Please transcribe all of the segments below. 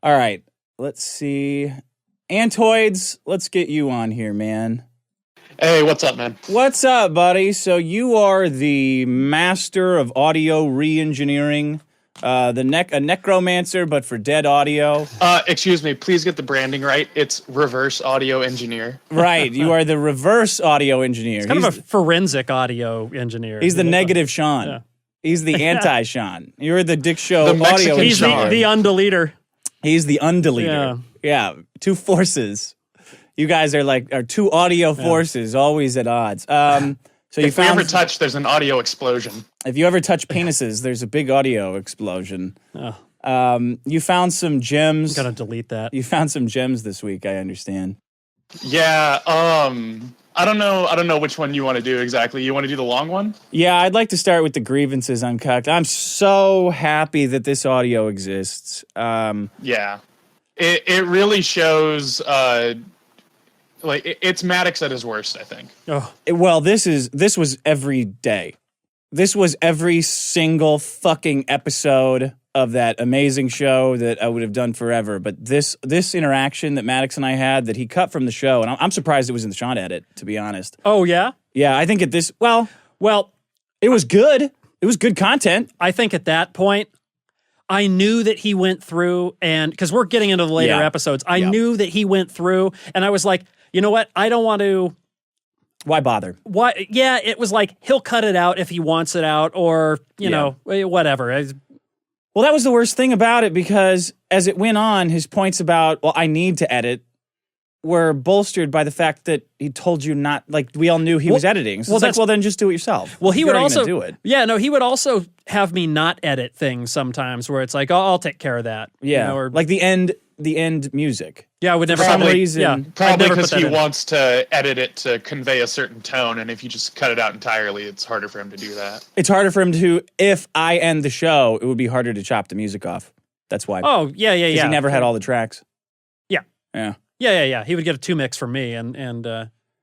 All right, let's see. Antoids, let's get you on here, man. Hey, what's up, man? What's up, buddy? So you are the master of audio re-engineering, a necromancer, but for dead audio. Excuse me, please get the branding right. It's reverse audio engineer. Right, you are the reverse audio engineer. He's kind of a forensic audio enengineer. He's the negative Sean. Yeah. He's the anti-Sean. You're the Dick Show The audio Mexican He's engineer. the undeleter. He's the undeleter. Yeah, two forces. You guys are two audio forces, always at odds. So If we ever touch, there's an audio explosion. If you ever touch penises, there's a big audio explosion. Oh. You found some gems. I'm gonna delete that. You found some gems this week, I understand. Yeah, I don't know which one you want to do exactly. You want to do the long one? Yeah, I'd like to start with the grievances uncucked. I'm so happy that this audio exists. Yeah. It really shows it's Maddox at his worst, I think. Oh, Well, this was every day. This was every single fucking episode of that amazing show that I would have done forever. But this interaction that Maddox and I had that he cut from the show, and I'm surprised it was in the Sean edit, to be honest. oh yeah. Yeah, I think well, it was good. It was good content. I think at that point, I knew that he went through, and because we're getting into the later episodes, I knew that he went through, and I was like, you know what? I don't want to. Why bother? Why? Yeah, it was like he'll cut it out if he wants it out, or you know, whatever. Well, that was the worst thing about it, because as it went on, his points about, well, I need to edit, were bolstered by the fact that he told you not, like, we all knew he was editing. So it's then just do it yourself. Well, he would also do it. Yeah, no, he would also have me not edit things sometimes, where it's like, oh, I'll take care of that. Yeah, you know, or like the end music. yeah, I would never. For some reason, I'd Probably never because put that he in. wants to edit it to convey a certain tone, and if you just cut it out entirely, it's harder for him to do that. it's harder for him to. If I end the show, it would be harder to chop the music off. That's why. Oh yeah. He never had all the tracks. Yeah. Yeah. Yeah. He would get a 2 mix from me, and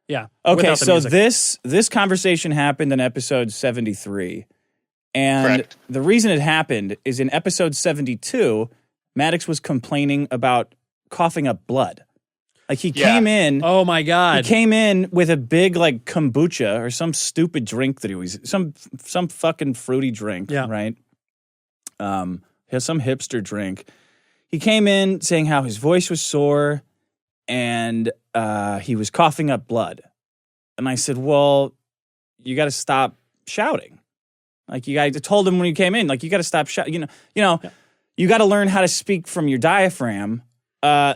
yeah. Okay, without the so music. this conversation happened in episode 73. And Correct. the reason it happened is in episode 72, Maddox was complaining about coughing up blood. Like he came in. Oh my God. He came in with a big like kombucha or some stupid drink that he was some fucking fruity drink, right? He has some hipster drink. He came in saying how his voice was sore and he was coughing up blood. And I said, "Well, you got to stop shouting." Like I told him when he came in, like you got to stop shouting. You got to learn how to speak from your diaphragm.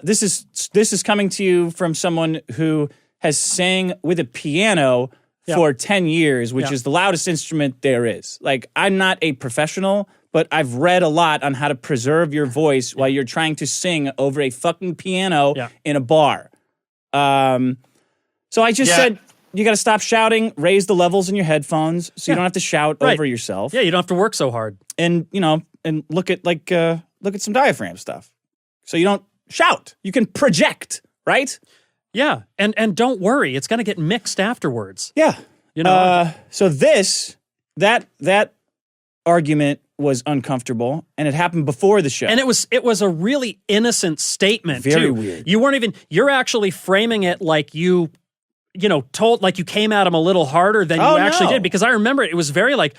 This is coming to you from someone who has sang with a piano for 10 years, which is the loudest instrument there is. Like, I'm not a professional, but I've read a lot on how to preserve your voice while you're trying to sing over a fucking piano in a bar. So I just said, you got to stop shouting, raise the levels in your headphones so you don't have to shout over yourself. Yeah, you don't have to work so hard. And, and look at some diaphragm stuff. So you don't shout. You can project, right? Yeah, and don't worry, it's going to get mixed afterwards. Yeah. So that argument was uncomfortable, and it happened before the show. And it was a really innocent statement, Very too. weird. You're actually framing it like you came at him a little harder than you actually did, because I remember it was very like,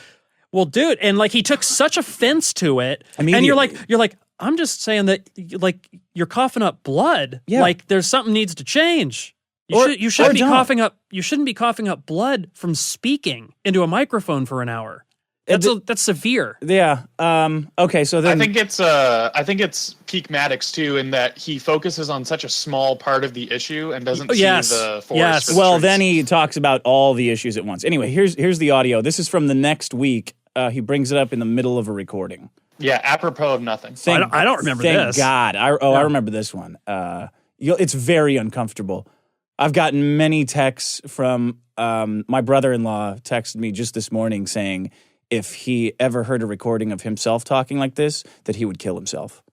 well, dude, and like he took such offense to it, and you're like, I'm just saying that like you're coughing up blood. Yeah. Like there's something needs to change. You shouldn't be coughing up blood from speaking into a microphone for an hour. That's severe. Yeah. Okay. So then I think it's peak Maddox too, in that he focuses on such a small part of the issue and doesn't see the forest. Yes. For the well, trees. then he talks about all the issues at once. Anyway, here's the audio. This is from the next week. He brings it up in the middle of a recording. Yeah, apropos of nothing. I don't remember thank this. God. I remember this one. It's very uncomfortable. I've gotten many texts from my brother-in-law texted me just this morning saying if he ever heard a recording of himself talking like this, that he would kill himself.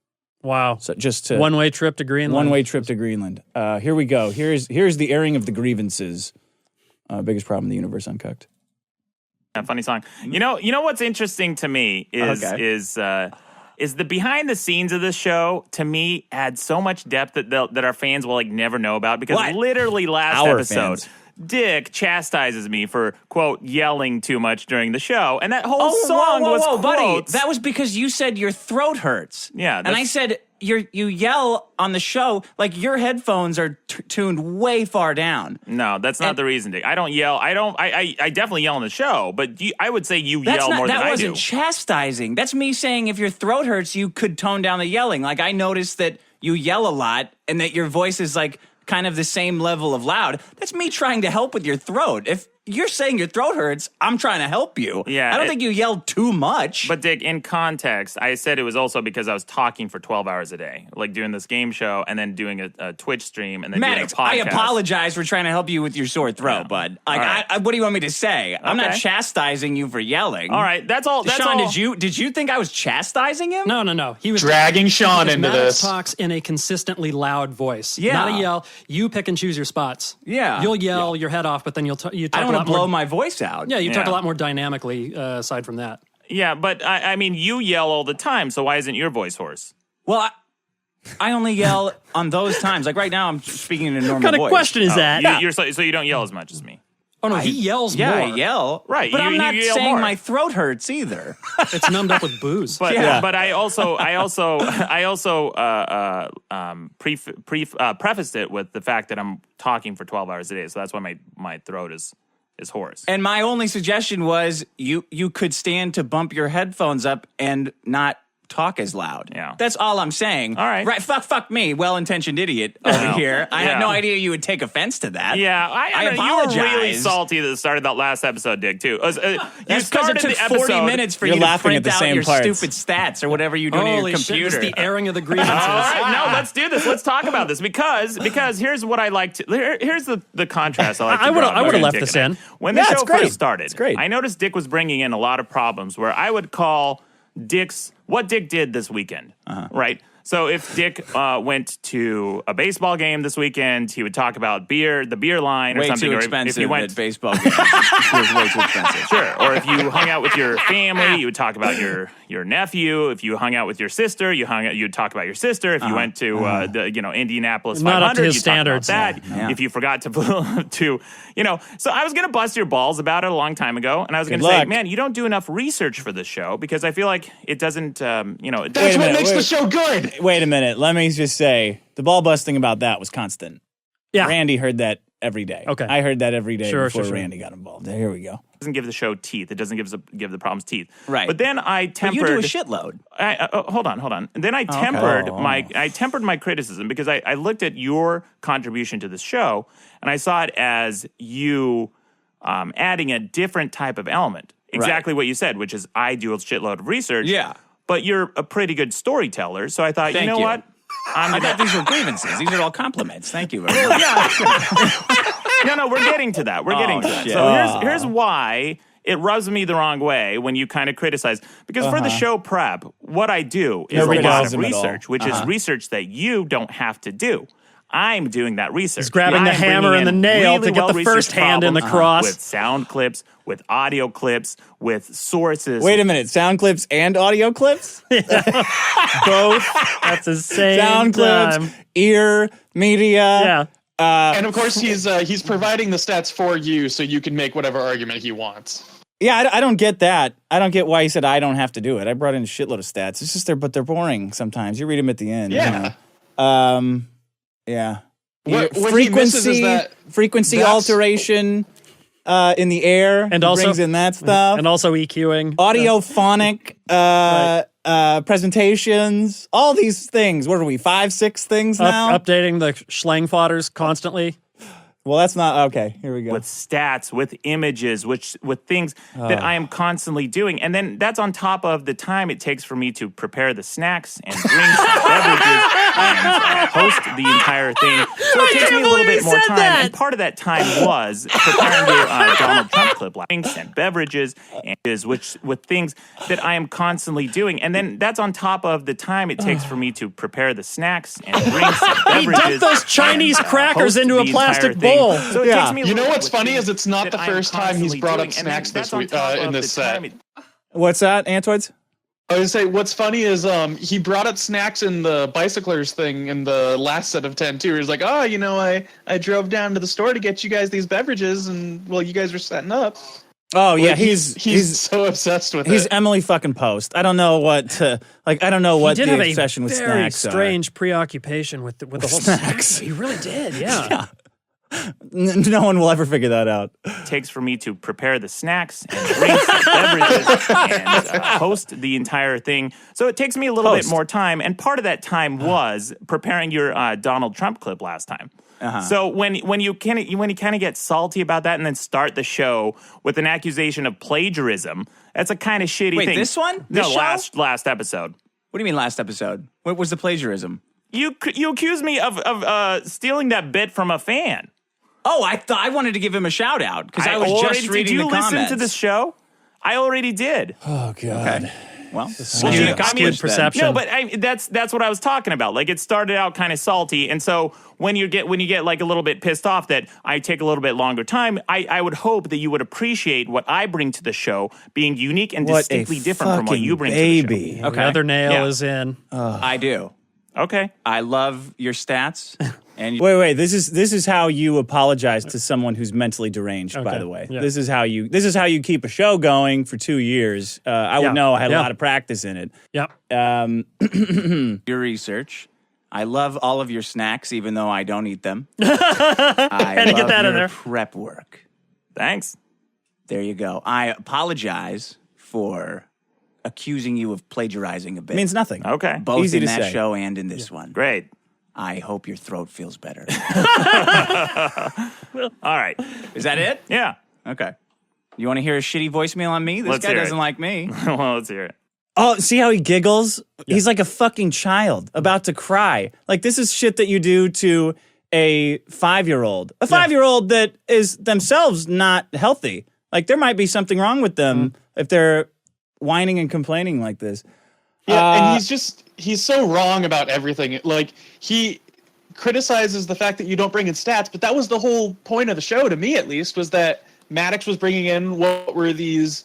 Wow. So just to one-way trip to Greenland. One-way trip to Greenland. Here we go. Here's the airing of the grievances. Biggest problem in the universe, Uncooked. Yeah, funny song. You know what's interesting to me is is the behind the scenes of this show, to me, adds so much depth that our fans will like never know about, because literally last episode, Dick chastises me for, quote, yelling too much during the show. And that whole song was quotes. Buddy, that was because you said your throat hurts. Yeah. And I said, you yell on the show, like your headphones are tuned way far down. No, that's not the reason, Dick. I don't yell. I definitely yell on the show, but I would say you yell more than I do. That wasn't chastising. That's me saying if your throat hurts, you could tone down the yelling. Like, I noticed that you yell a lot and that your voice is like kind of the same level of loud. That's me trying to help with your throat. If you're saying your throat hurts, I'm trying to help you. Yeah, I don't think you yelled too much. But Dick, in context, I said it was also because I was talking for 12 hours a day, like doing this game show and then doing a Twitch stream and then Maddox, doing a podcast. I apologize for trying to help you with your sore throat, bud. Like, what do you want me to say? I'm not chastising you for yelling. All right, that's all. Sean, did you think I was chastising him? No. He was dragging Sean into this. Talks in a consistently loud voice. Yeah. Not a yell. You pick and choose your spots. Yeah. You'll yell your head off, but then you talk I don't want to blow my voice out. Yeah, you talk a lot more dynamically aside from that. Yeah, but I mean, you yell all the time, so why isn't your voice hoarse? Well, I only yell on those times. Like right now, I'm speaking in a normal voice. What kind of question is that? So you don't yell as much as me. Oh, no, he yells more. Yeah, I yell. Right. But I'm not you yell saying more. my throat hurts either. It's numbed up with booze. But but I also prefaced it with the fact that I'm talking for 12 hours a day, so that's why my throat is hoarse. And my only suggestion was you could stand to bump your headphones up and not talk as loud. Yeah. That's all I'm saying. All right. Right. Fuck me, well-intentioned idiot over here. I had no idea you would take offense to that. Yeah, I apologize. You were really salty that started that last episode, Dick, too. That's because it took 40 minutes for you to print out your stupid stats or whatever you do on your computer. Shit, it's the airing of the grievances. All right, no, let's do this. Let's talk about this because here's what I like to. Here's the contrast I like to I would have left this in. When the show great. first started. It's great. I noticed Dick was bringing in a lot of problems where I would call what Dick did this weekend, right? So if Dick went to a baseball game this weekend, he would talk about the beer line or way something. Too or expensive if you went at baseball games. It's way too expensive. Sure. Or if you hung out with your family, you would talk about your nephew. If you hung out with your sister, you'd talk about your sister. If you went to the Indianapolis 500, Not up to his you'd standards. talk about that. Yeah. If you forgot to so I was going to bust your balls about it a long time ago, and I was going to say, man, you don't do enough research for this show because I feel like it doesn't. That's what makes the show good. Wait a minute. Let me just say the ball busting about that was constant. Yeah. Randy heard that every day. Okay. I heard that every day before sure. Randy got involved. Here we go. It doesn't give the show teeth. It doesn't give the problems teeth. Right. But then I tempered. But you do a shitload. Hold on. And then I tempered my criticism because I looked at your contribution to the show and I saw it as you adding a different type of element. Exactly what you said, which is I do a shitload of research. Yeah. But you're a pretty good storyteller, so I thought, you know what? I thought these were grievances. These are all compliments. Thank you very much. No, we're getting to that. We're getting to that. Shit. So here's why it rubs me the wrong way when you kind of criticize. Because for the show prep, what I do is a lot of research, which is research that you don't have to do. I'm doing that research. He's grabbing the hammer and the nail to get the first hand in the cross. With sound clips, with audio clips, with sources. Wait a minute. Sound clips and audio clips? Both at the same Sound time. clips, ear, media. Yeah. And of course, he's providing the stats for you so you can make whatever argument he wants. Yeah, I don't get that. I don't get why he said I don't have to do it. I brought in a shitload of stats. It's just but they're boring sometimes. You read them at the end. Yeah. You know? Yeah. What he misses is that frequency alteration in the air. And also brings in that stuff. And also EQing. Audiophonic presentations. All these things. What are we, 5, 6 things now? Updating the schlang fodders constantly. Well, that's not okay. Here we go. With stats, with images, with things that I am constantly doing. And then that's on top of the time it takes for me to prepare the snacks and drinks and beverages and host the entire thing. So it takes me a little bit more time. And part of that time was preparing the Donald Trump clip, drinks and beverages, and with things that I am constantly doing. And then that's on top of the time it takes for me to prepare the snacks and drinks and beverages. He dumped those Chinese crackers into a plastic bowl. So it takes me you know what's funny is it's not the first time he's brought up snacks this week in this set. What's that, Antoids? I would say what's funny is he brought up snacks in the bicyclers thing in the last set of 10 too. He's like, oh, I drove down to the store to get you guys these beverages, and you guys were setting up. Oh yeah, like, he's so obsessed with it. He's Emily fucking Post. I don't know what the obsession with snacks Very strange preoccupation with the whole snacks. He really did, yeah. No one will ever figure that out. It takes for me to prepare the snacks and drinks and beverages and host the entire thing. So it takes me a little bit more time, and part of that time was preparing your Donald Trump clip last time. So when you kind of get salty about that and then start the show with an accusation of plagiarism, that's a kind of shitty thing. Wait, this one? No, last episode. What do you mean last episode? What was the plagiarism? You accused me of stealing that bit from a fan. Oh, I wanted to give him a shout out because I was just reading the comments. Did you listen to the show? I already did. Oh God. Okay. Well, skewed perception. No, but that's what I was talking about. Like, it started out kind of salty, and so when you get like a little bit pissed off that I take a little bit longer time, I would hope that you would appreciate what I bring to the show being unique and distinctly different from what you bring to the show. Okay. Another nail is in. I do. Okay. I love your stats. And wait. This is how you apologize to someone who's mentally deranged. Okay. By the way, this is how you keep a show going for 2 years. I would know. I had a lot of practice in it. Yep. Your research. I love all of your snacks, even though I don't eat them. I had to get that your in there. Prep work. Thanks. There you go. I apologize for accusing you of plagiarizing a bit. Means nothing. Okay. Both Easy in to that say. show and in this one. Great. I hope your throat feels better. All right. Is that it? Yeah. Okay. You want to hear a shitty voicemail on me? This Let's guy hear it. doesn't like me. Well, let's hear it. Oh, see how he giggles? Yeah. He's like a fucking child about to cry. Like, this is shit that you do to a 5-year-old. A 5-year-old that is themselves not healthy. Like, there might be something wrong with them if they're whining and complaining like this. Yeah, and he's so wrong about everything. Like, he criticizes the fact that you don't bring in stats, but that was the whole point of the show, to me at least, was that Maddox was bringing in what were these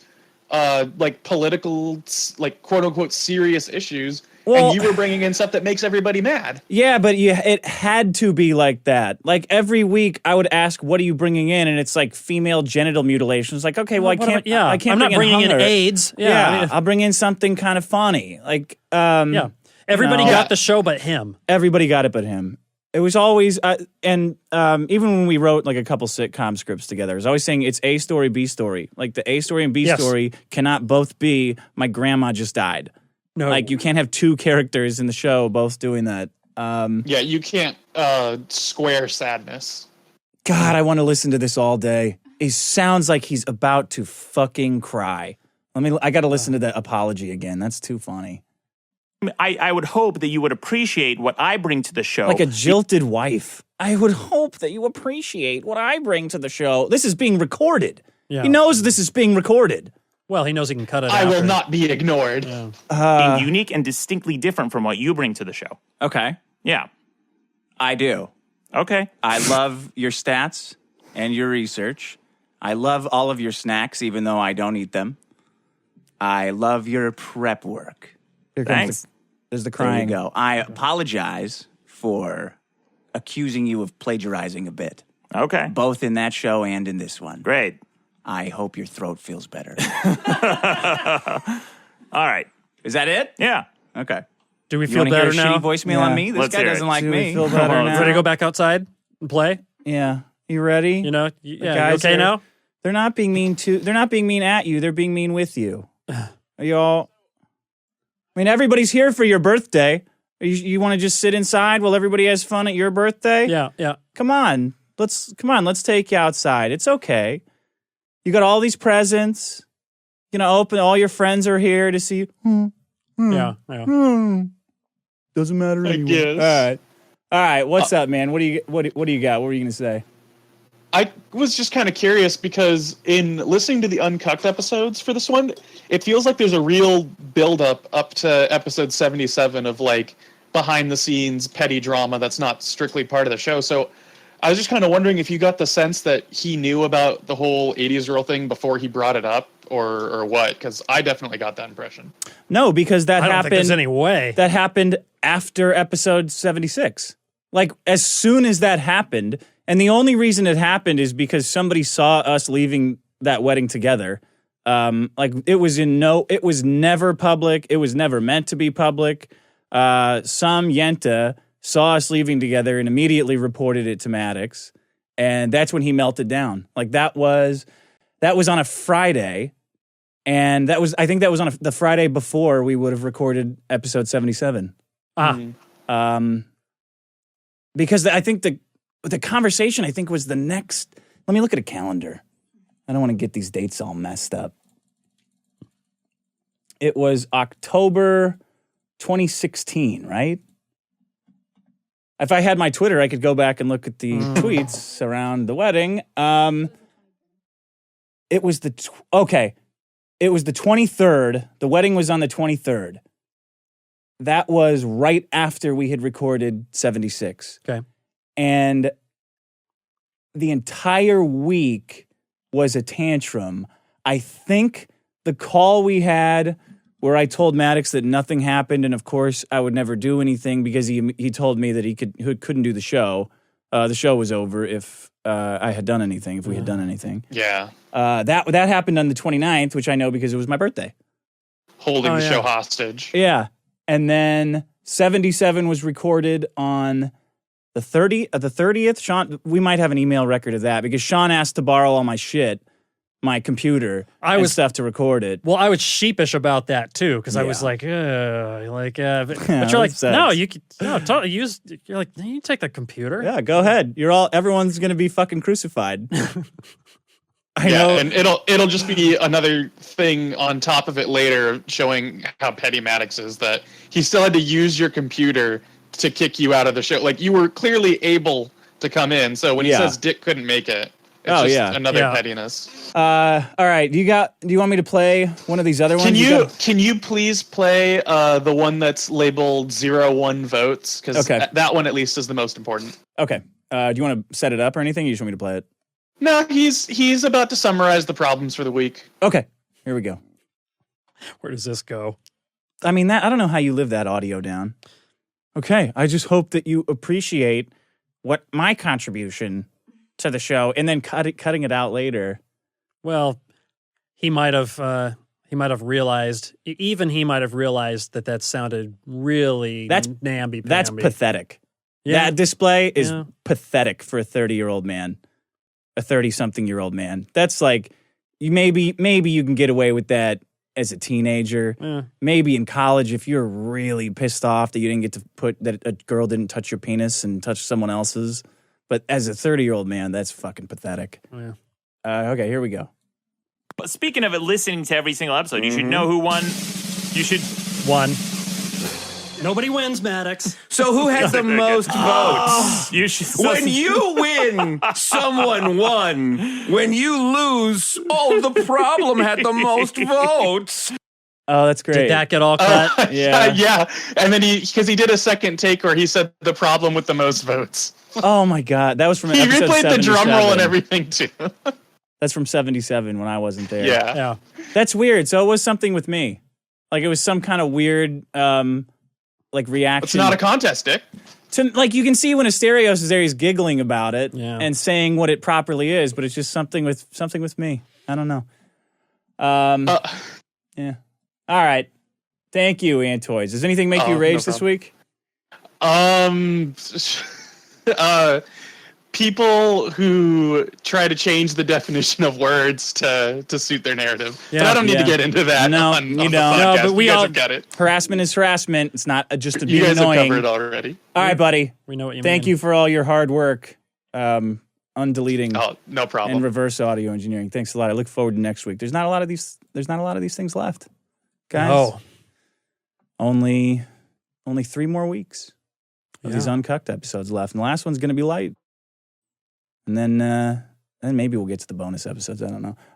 like political, like quote unquote serious issues, and you were bringing in stuff that makes everybody mad. Yeah, but it had to be like that. Like, every week I would ask, "What are you bringing in?" And it's like female genital mutilation. It's like, okay, well, I can't. I can't. I'm not bringing in AIDS. Yeah, I'll bring in something kind of funny. Like, everybody got the show, but him. Everybody got it, but him. It was always, and even when we wrote like a couple sitcom scripts together, I was always saying it's A story, B story. Like, the A story and B story cannot both be my grandma just died. No. Like, you can't have two characters in the show both doing that. Yeah, you can't square sadness. God, I want to listen to this all day. He sounds like he's about to fucking cry. I got to listen to that apology again. That's too funny. I would hope that you would appreciate what I bring to the show. Like a jilted wife. I would hope that you appreciate what I bring to the show. This is being recorded. Yeah. He knows this is being recorded. Well, he knows he can cut it out. I will not be ignored. Being unique and distinctly different from what you bring to the show. Okay. Yeah. I do. Okay. I love your stats and your research. I love all of your snacks, even though I don't eat them. I love your prep work. Thanks. There's the crying. There you go. I apologize for accusing you of plagiarizing a bit. Okay. Both in that show and in this one. Great. I hope your throat feels better. All right. Is that it? Yeah. Okay. Do we feel better now? You want to hear a shitty voicemail on me? This guy doesn't like me. Feel better now? Ready to go back outside and play? Yeah. You ready? You know, yeah, you okay now? They're not being mean they're not being mean at you. They're being mean with you. Are you all... I mean, everybody's here for your birthday. You want to just sit inside while everybody has fun at your birthday? Yeah. Come on. Let's take you outside. It's okay. You got all these presents. You know, all your friends are here to see you. Yeah. Doesn't matter anyway. Guess. All right. What's up, man? What do you got? What were you gonna say? I was just kind of curious because in listening to the uncut episodes for this one, it feels like there's a real build-up up to episode 77 of like behind-the-scenes petty drama that's not strictly part of the show. So I was just kind of wondering if you got the sense that he knew about the whole 80s girl thing before he brought it up, or what? Because I definitely got that impression. No, because that I don't happened. think there's any way. That happened after episode 76. Like, as soon as that happened, and the only reason it happened is because somebody saw us leaving that wedding together. Like, it was never public. It was never meant to be public. Some Yenta saw us leaving together and immediately reported it to Maddox. And that's when he melted down. Like, that was on a Friday. And I think that was on the Friday before we would have recorded episode 77. Because I think the conversation, I think, was the next. Let me look at a calendar. I don't want to get these dates all messed up. It was October 2016, right? If I had my Twitter, I could go back and look at the tweets around the wedding. It was the 23rd. The wedding was on the 23rd. That was right after we had recorded 76. Okay. And the entire week was a tantrum. I think the call we had where I told Maddox that nothing happened, and of course I would never do anything because he told me that he couldn't do the show. The show was over if I had done anything, if we had done anything. Yeah. That happened on the 29th, which I know because it was my birthday. Holding the show hostage. Yeah. And then 77 was recorded on the 30th. Sean, we might have an email record of that because Sean asked to borrow all my shit, my computer, and stuff to record it. Well, I was sheepish about that too because I was like, but you're like, no, you can use. You're like, you take the computer. Yeah, go ahead. Everyone's gonna be fucking crucified. I know. And it'll just be another thing on top of it later, showing how petty Maddox is, that he still had to use your computer to kick you out of the show. Like, you were clearly able to come in, so when he says Dick couldn't make it, it's another pettiness. All right, do you want me to play one of these other ones? Can you please play the one that's labeled 0-1 votes? Because that one at least is the most important. Okay. Do you want to set it up or anything? Or you just want me to play it? No, he's about to summarize the problems for the week. Okay, here we go. Where does this go? I mean, I don't know how you live that audio down. Okay, I just hope that you appreciate what my contribution to the show, and then cutting it out later. Well, he might have realized. Even he might have realized that sounded really namby-pamby. That's pathetic. Yeah. That display is pathetic for a 30-year-old man. A 30-something-year-old man. That's like, maybe you can get away with that as a teenager. Yeah. Maybe in college if you're really pissed off that you didn't get to that a girl didn't touch your penis and touch someone else's. But as a 30-year-old man, that's fucking pathetic. Yeah. Okay, here we go. But speaking of it, listening to every single episode, you should know who won. You should... Won. Nobody wins, Maddox. So who has the most votes? You should. When you win, someone won. When you lose, the problem had the most votes. Oh, that's great. Did that get all cut? Yeah. Yeah. And then because he did a second take where he said the problem with the most votes. Oh my God. That was from episode 77. He replayed the drum roll and everything too. That's from 77 when I wasn't there. Yeah. That's weird. So it was something with me. Like, it was some kind of weird reaction. It's not a contest, Dick. Like, you can see when Asterios is there, he's giggling about it and saying what it properly is, but it's just something with me. I don't know. Yeah. All right. Thank you, Antoids. Does anything make you rage this week? People who try to change the definition of words to suit their narrative. Yeah, but I don't need to get into that. No, on you the don't. podcast. No, but we you guys all have got it. Harassment is harassment. It's not just to be You guys annoying. have covered it already. All right, buddy. We know what you mean. Thank you for all your hard work. Undeleting. Oh, no problem. And reverse audio engineering. Thanks a lot. I look forward to next week. There's not a lot of these things left, guys. Oh. Only 3 more weeks of these uncucked episodes left, and the last one's going to be light. And then maybe we'll get to the bonus episodes. I don't know.